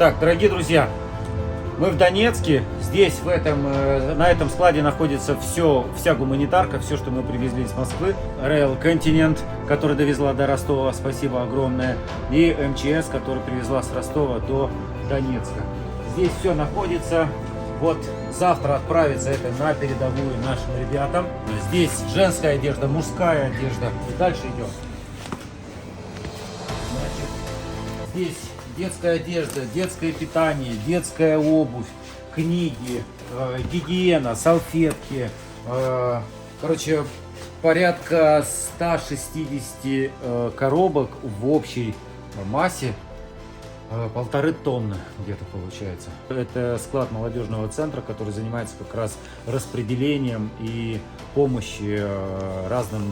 Так, дорогие друзья, мы в Донецке. Здесь, на этом складе находится вся гуманитарка, все, что мы привезли из Москвы. Rail Continent, который довезла до Ростова, спасибо огромное. И МЧС, который привезла с Ростова до Донецка. Здесь все находится. Вот завтра отправится это на передовую нашим ребятам. Здесь женская одежда, мужская одежда. И дальше идем. Значит, здесь детская одежда, детское питание, детская обувь, книги, гигиена, салфетки. Короче, порядка 160 коробок в общей массе. 1,5 тонны где-то получается. Это склад молодежного центра, который занимается как раз распределением и помощью разным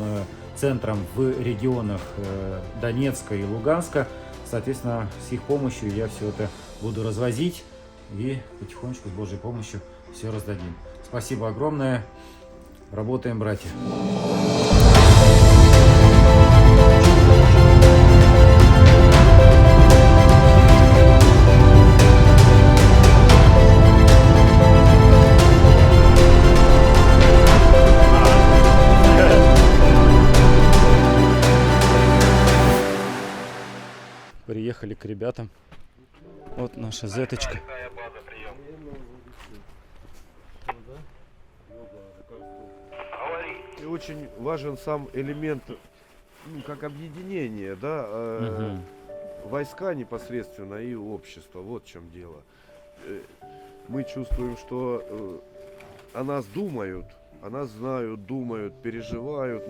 центрам в регионах Донецка и Луганска. Соответственно, с их помощью я все это буду развозить и потихонечку с Божьей помощью все раздадим. Спасибо огромное. Работаем, братья. Приехали к ребятам. Вот наша зеточка. И очень важен сам элемент, как объединение, да, войска непосредственно и общество. Вот в чем дело. Мы чувствуем, что о нас думают, о нас знают, думают, переживают,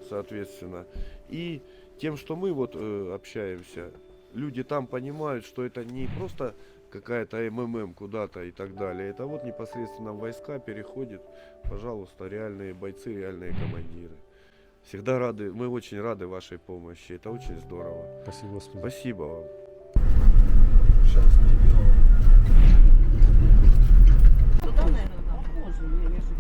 соответственно. И тем, что мы вот общаемся, люди там понимают, что это не просто какая-то МММ куда-то и так далее. Это вот непосредственно в войска переходит, пожалуйста, реальные бойцы, реальные командиры. Всегда рады, мы очень рады вашей помощи. Это очень здорово. Спасибо, Господи. Спасибо вам. Сейчас не делаем. Туда, наверное, похоже. Не знаю.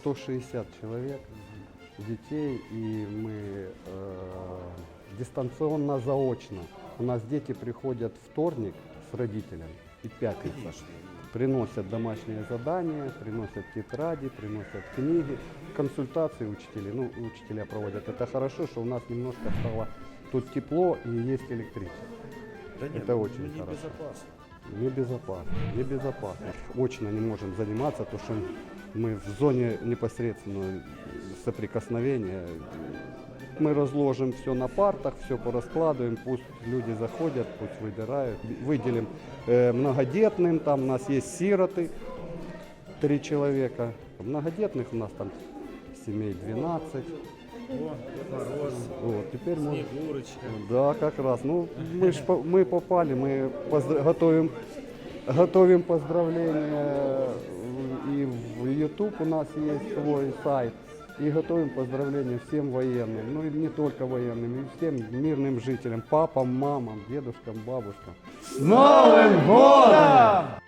160 человек, детей, и мы дистанционно, заочно. У нас дети приходят вторник с родителями и пятница. Приносят домашние задания, приносят тетради, приносят книги, консультации учителей. Учителя проводят. Это хорошо, что у нас немножко стало тут тепло и есть электричество. Да нет, это очень хорошо. Небезопасно. Очно не можем заниматься, потому что мы в зоне непосредственного соприкосновения. Мы разложим все на партах, все пораскладываем, пусть люди заходят, пусть выбирают. Выделим многодетным, там у нас есть сироты, 3 человека. Многодетных у нас там семей 12. Вот, теперь Снегурочка. Да, как раз. Мы попали, мы готовим поздравления. И в YouTube у нас есть свой сайт. И готовим поздравления всем военным. И не только военным, и всем мирным жителям. Папам, мамам, дедушкам, бабушкам. С Новым годом!